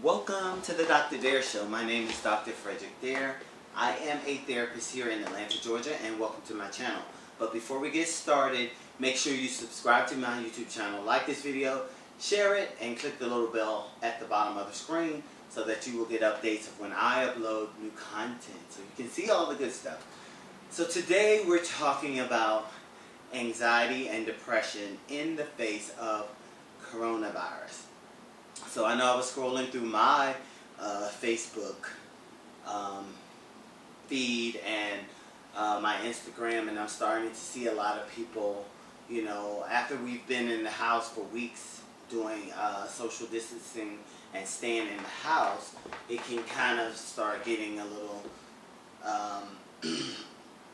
Welcome to the Dr. Dare Show. My name is Dr. Frederick Dare. I am a therapist here in Atlanta, Georgia, and welcome to my channel. But before we get started, make sure you subscribe to my YouTube channel, like this video, share it, and click the little bell at the bottom of the screen so that you will get updates of when I upload new content, so you can see all the good stuff. So today we're talking about anxiety and depression in the face of coronavirus. So I know I was scrolling through my Facebook feed and my Instagram, and I'm starting to see a lot of people, you know, after we've been in the house for weeks doing social distancing and staying in the house, it can kind of start getting a little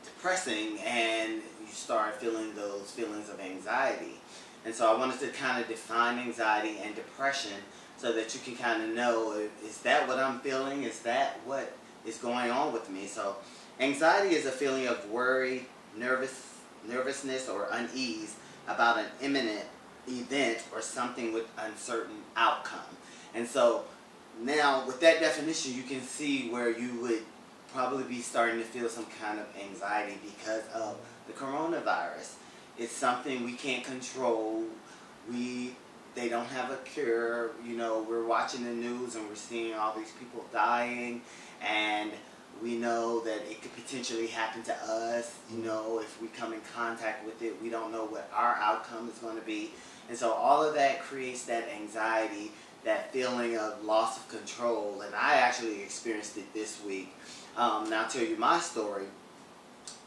depressing, and you start feeling those feelings of anxiety. And so I wanted to kind of define anxiety and depression so that you can kind of know, is that what I'm feeling? Is that what is going on with me? So anxiety is a feeling of worry, nervousness, or unease about an imminent event or something with uncertain outcome. And so now with that definition, you can see where you would probably be starting to feel some kind of anxiety because of the coronavirus. It's something we can't control. They don't have a cure. You know, we're watching the news and we're seeing all these people dying, and we know that it could potentially happen to us. You know, if we come in contact with it, we don't know what our outcome is going to be. And so all of that creates that anxiety, that feeling of loss of control. And I actually experienced it this week. Now I'll tell you my story.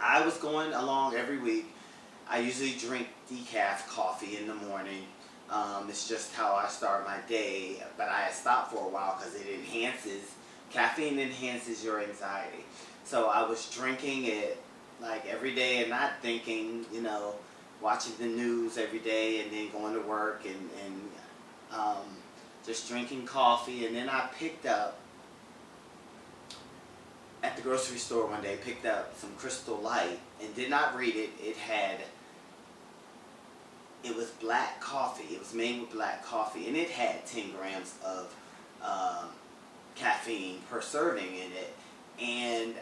I was going along every week. I usually drink decaf coffee in the morning. It's just how I start my day, but I stopped for a while because caffeine enhances your anxiety. So I was drinking it like every day and not thinking, you know, watching the news every day and then going to work and just drinking coffee. And then I picked up, at the grocery store one day, picked up some Crystal Light and did not read it. It was black coffee. It was made with black coffee, and it had 10 grams of caffeine per serving in it. And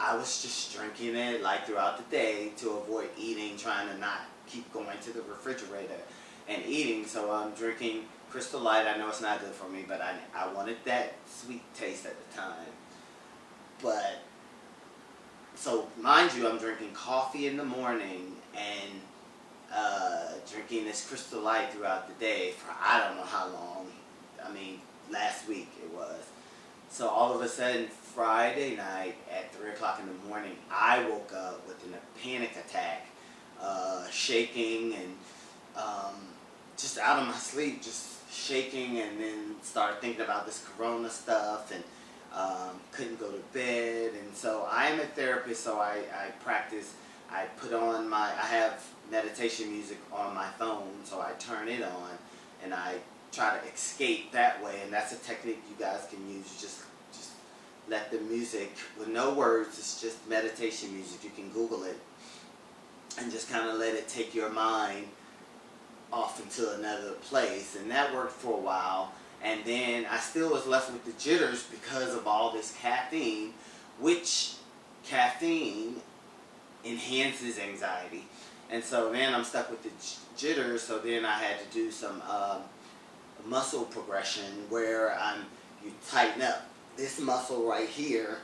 I was just drinking it like throughout the day to avoid eating, trying to not keep going to the refrigerator and eating. So I'm drinking Crystal Light. I know it's not good for me, but I wanted that sweet taste at the time. But, so mind you, I'm drinking coffee in the morning and drinking this Crystal Light throughout the day for I don't know how long. I mean, last week it was. So all of a sudden, Friday night at 3 o'clock in the morning, I woke up with a panic attack, shaking and just out of my sleep, just shaking, and then started thinking about this corona stuff and couldn't go to bed. And so I am a therapist, so I practice. I have meditation music on my phone, so I turn it on and I try to escape that way. And that's a technique you guys can use. You just let the music, with no words, it's just meditation music. You can Google it and just kind of let it take your mind off into another place. And that worked for a while. And then I still was left with the jitters because of all this caffeine, which caffeine enhances anxiety. And so then I'm stuck with the jitters. So then I had to do some muscle progression where you tighten up this muscle right here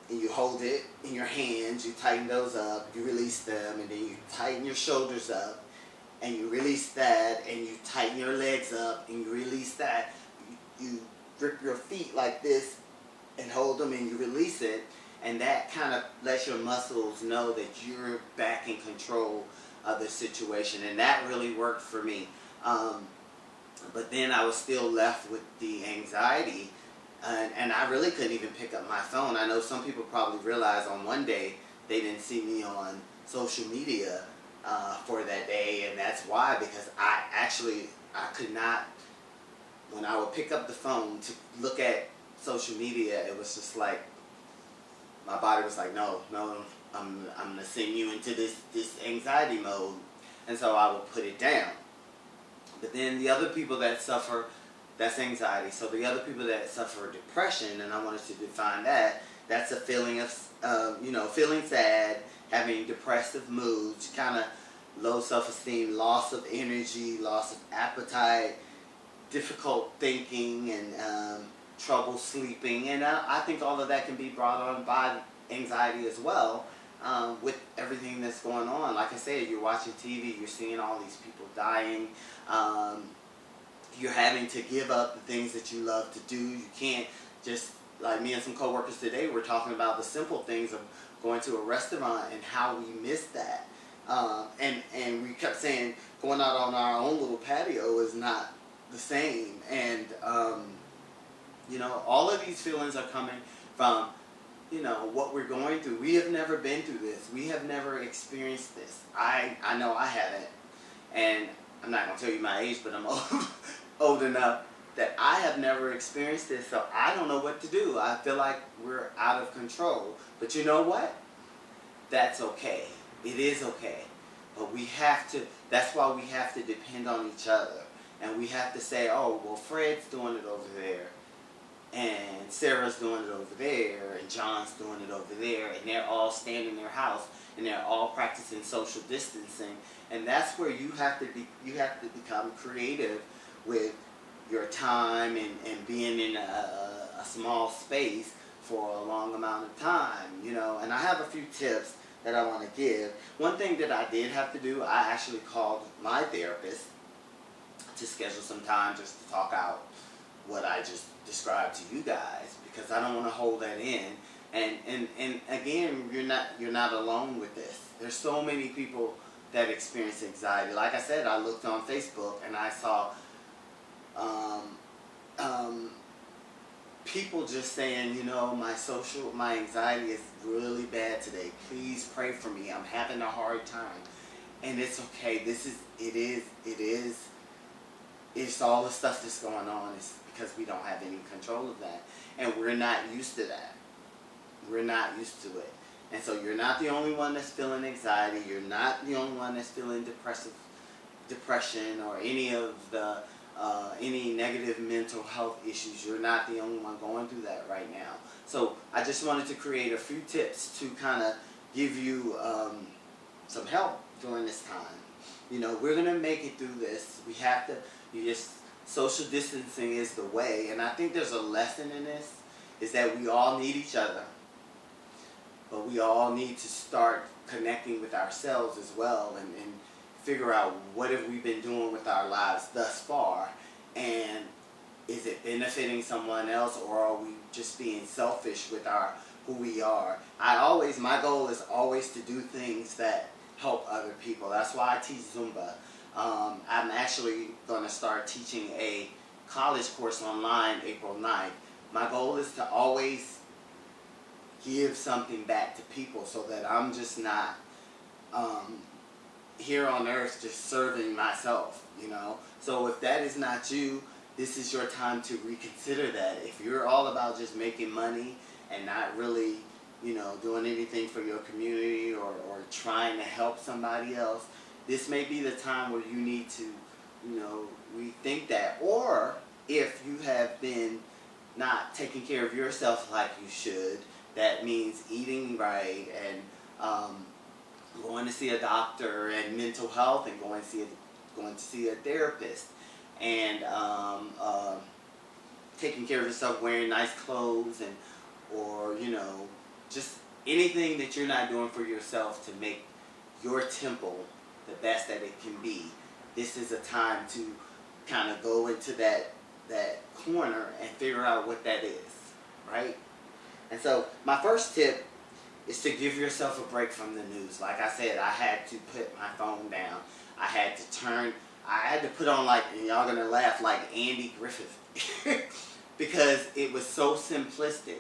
and you hold it in your hands, you tighten those up, you release them, and then you tighten your shoulders up and you release that, and you tighten your legs up and you release that. You grip your feet like this and hold them and you release it, and that kind of lets your muscles know that you're back in control of the situation, and that really worked for me. But then I was still left with the anxiety, and I really couldn't even pick up my phone. I know some people probably realized on one day they didn't see me on social media for that day, and that's why, because I could not, when I would pick up the phone to look at social media, it was just like, my body was like, no, I'm going to send you into this anxiety mode. And so I would put it down. But then the other people that suffer That's anxiety. So the other people that suffer depression, and I wanted to define that, that's a feeling of, feeling sad, having depressive moods, kind of low self-esteem, loss of energy, loss of appetite, difficult thinking, and trouble sleeping. And I think all of that can be brought on by anxiety as well, with everything that's going on. Like I said, you're watching TV, you're seeing all these people dying. You're having to give up the things that you love to do. You can't just, like me and some coworkers today, we're talking about the simple things of going to a restaurant and how we miss that. And we kept saying going out on our own little patio is not the same. And, all of these feelings are coming from, what we're going through. We have never been through this. We have never experienced this. I know I haven't. And I'm not going to tell you my age, but I'm old enough that I have never experienced this, so I don't know what to do. I feel like we're out of control. But you know what? That's okay. It is okay. But we have to, that's why we have to depend on each other. And we have to say, oh, well, Fred's doing it over there, and Sarah's doing it over there, and John's doing it over there, and they're all staying in their house, and they're all practicing social distancing. And that's where you have to become creative with your time and being in a small space for a long amount of time, And I have a few tips that I want to give. One thing that I did have to do, I actually called my therapist to schedule some time just to talk out what I just described to you guys, because I don't want to hold that in. And again, you're not alone with this. There's so many people that experience anxiety. Like I said, I looked on Facebook and I saw people just saying, my anxiety is really bad today. Please pray for me. I'm having a hard time. And it's okay. It's all the stuff that's going on. It's because we don't have any control of that. And we're not used to that. We're not used to it. And so you're not the only one that's feeling anxiety. You're not the only one that's feeling depression or any of the any negative mental health issues. You're not the only one going through that right now. So I just wanted to create a few tips to kind of give you some help during this time. We're going to make it through this. We have to, social distancing is the way. And I think there's a lesson in this, is that we all need each other. But we all need to start connecting with ourselves as well, and figure out what have we been doing with our lives thus far, and is it benefiting someone else, or are we just being selfish with who we are? My goal is always to do things that help other people. That's why I teach Zumba. I'm actually going to start teaching a college course online April 9th. My goal is to always give something back to people, so that I'm just not here on earth just serving myself, So if that is not you, this is your time to reconsider that. If you're all about just making money and not really, doing anything for your community or trying to help somebody else, this may be the time where you need to, rethink that. Or if you have been not taking care of yourself like you should, that means eating right and going to see a doctor and mental health, and going to see a therapist, and taking care of yourself, wearing nice clothes, or just anything that you're not doing for yourself to make your temple the best that it can be. This is a time to kind of go into that corner and figure out what that is, right? And so my first tip is to give yourself a break from the news. Like I said, I had to put my phone down. I had to put on, like, and y'all gonna laugh, like Andy Griffith. Because it was so simplistic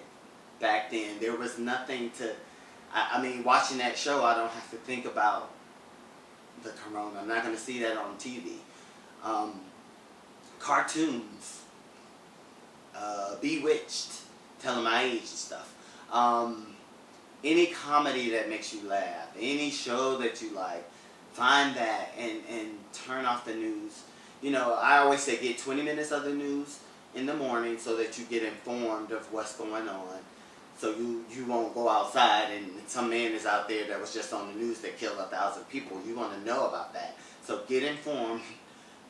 back then. There was nothing to, watching that show, I don't have to think about the corona. I'm not gonna see that on TV. Cartoons, Bewitched, telling my age and stuff. Any comedy that makes you laugh, any show that you like, find that and turn off the news. I always say get 20 minutes of the news, in the morning so that you get informed of what's going on. So you won't go outside and some man is out there that was just on the news that killed 1,000 people. You want to know about that. So get informed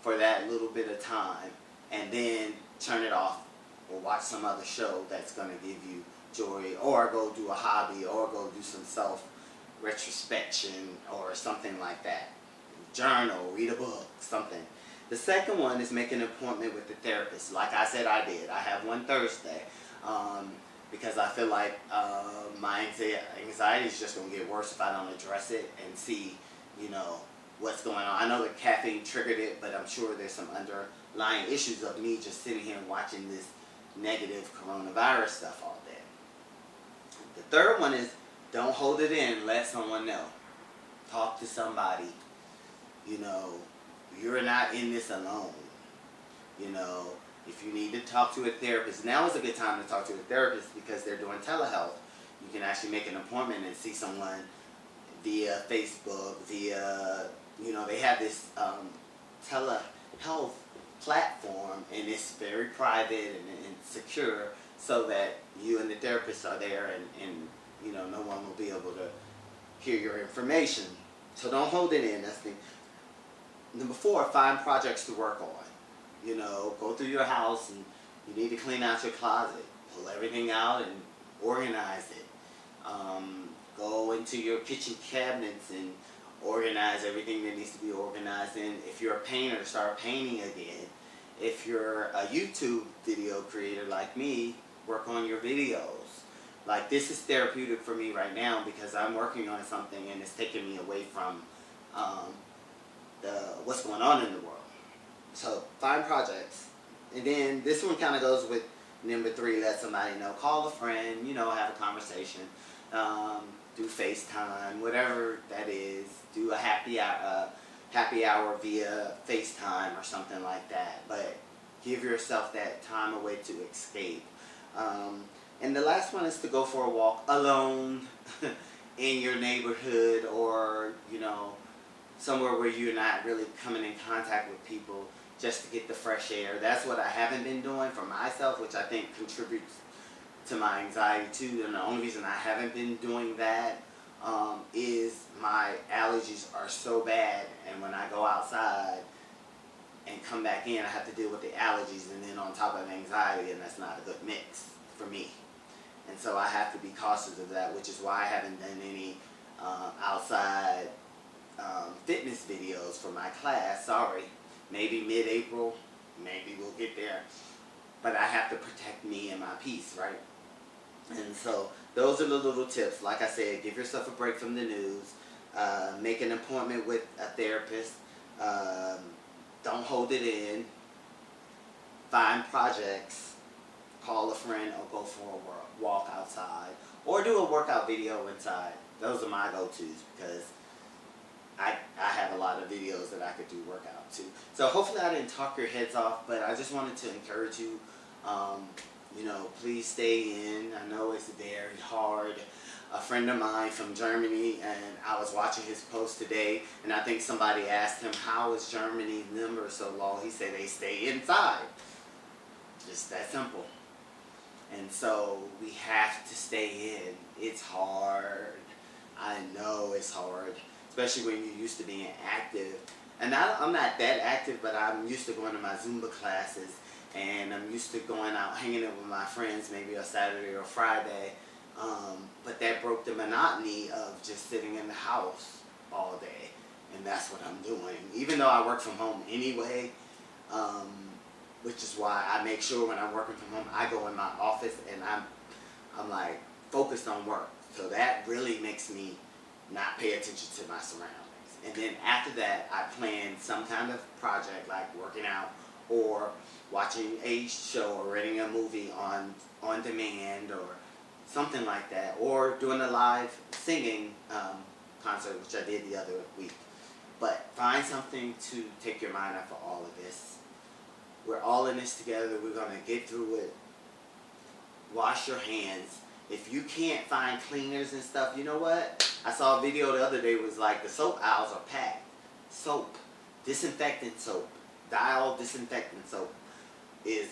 for that little bit of time, and then turn it off or watch some other show that's going to give you joy, or go do a hobby, or go do some self-retrospection or something like that. Journal, read a book, something. The second one is make an appointment with the therapist. Like I said, I did. I have one Thursday. Because I feel like my anxiety is just going to get worse if I don't address it and see, what's going on. I know that caffeine triggered it, but I'm sure there's some underlying issues of me just sitting here and watching this negative coronavirus stuff all day. The third one is don't hold it in. Let someone know. Talk to somebody. You're not in this alone. If you need to talk to a therapist, now is a good time to talk to a therapist because they're doing telehealth. You can actually make an appointment and see someone via Facebook, via, they have this telehealth platform, and it's very private and secure so that you and the therapist are there and no one will be able to hear your information. So don't hold it in. That's the number 4, find projects to work on. Go through your house and you need to clean out your closet. Pull everything out and organize it. Go into your kitchen cabinets and organize everything that needs to be organized in. If you're a painter, start painting again. If you're a YouTube video creator like me, work on your videos. Like, this is therapeutic for me right now because I'm working on something and it's taking me away from what's going on in the world. So find projects. And then this one kind of goes with number 3, let somebody know. Call a friend, have a conversation. Do FaceTime, whatever that is. Do a happy hour via FaceTime or something like that. But give yourself that time away to escape. And the last one is to go for a walk alone in your neighborhood, or, somewhere where you're not really coming in contact with people, just to get the fresh air. That's what I haven't been doing for myself, which I think contributes to my anxiety too. And the only reason I haven't been doing that is my allergies are so bad, and when I go outside and come back in, I have to deal with the allergies and then on top of anxiety, and that's not a good mix for me. And so I have to be cautious of that, which is why I haven't done any outside fitness videos for my class. Sorry. Maybe mid-April, maybe we'll get there. But I have to protect me and my peace, right? And so those are the little tips. Like I said, give yourself a break from the news. Make an appointment with a therapist. Don't hold it in. Find projects. Call a friend or go for a walk outside. Or do a workout video inside. Those are my go-tos because I have a lot of videos that I could do workout too. So hopefully I didn't talk your heads off, but I just wanted to encourage you, please stay in. I know it's very hard. A friend of mine from Germany, and I was watching his post today, and I think somebody asked him, how is Germany's number so low? He said they stay inside. Just that simple. And so we have to stay in. It's hard. I know it's hard. Especially when you're used to being active. And I'm not that active, but I'm used to going to my Zumba classes, and I'm used to going out, hanging out with my friends, maybe a Saturday or Friday. But that broke the monotony of just sitting in the house all day. And that's what I'm doing. Even though I work from home anyway, which is why I make sure when I'm working from home, I go in my office and I'm like focused on work. So that really makes me not pay attention to my surroundings. And then after that, I plan some kind of project like working out or watching a show or renting a movie on demand or something like that, or doing a live singing concert, which I did the other week. But find something to take your mind off of all of this. We're all in this together. We're going to get through it. Wash your hands. If you can't find cleaners and stuff, you know what? I saw a video the other day, was like the soap aisles are packed. Soap, disinfectant soap, dial disinfectant soap is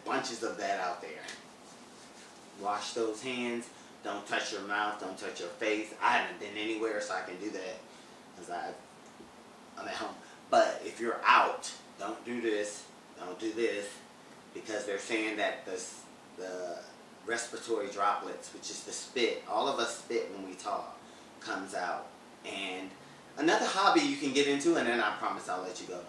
bunches of that out there. Wash those hands. Don't touch your mouth. Don't touch your face. I haven't been anywhere, so I can do that because I'm at home. But if you're out, don't do this. Don't do this, because they're saying that the respiratory droplets, which is the spit, all of us spit when we talk, comes out. And another hobby you can get into, and then I promise I'll let you go.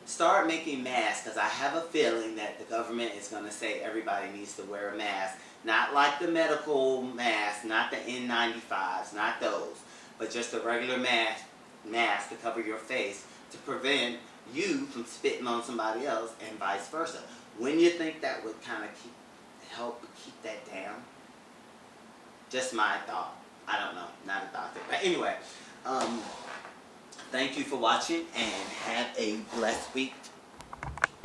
Start making masks, because I have a feeling that the government is going to say everybody needs to wear a mask. Not like the medical mask, not the N95s, not those, but just a regular mask to cover your face to prevent you from spitting on somebody else and vice versa. When you think that would kind of help keep that down? Just my thought. I don't know. Not a doctor. But anyway, thank you for watching and have a blessed week.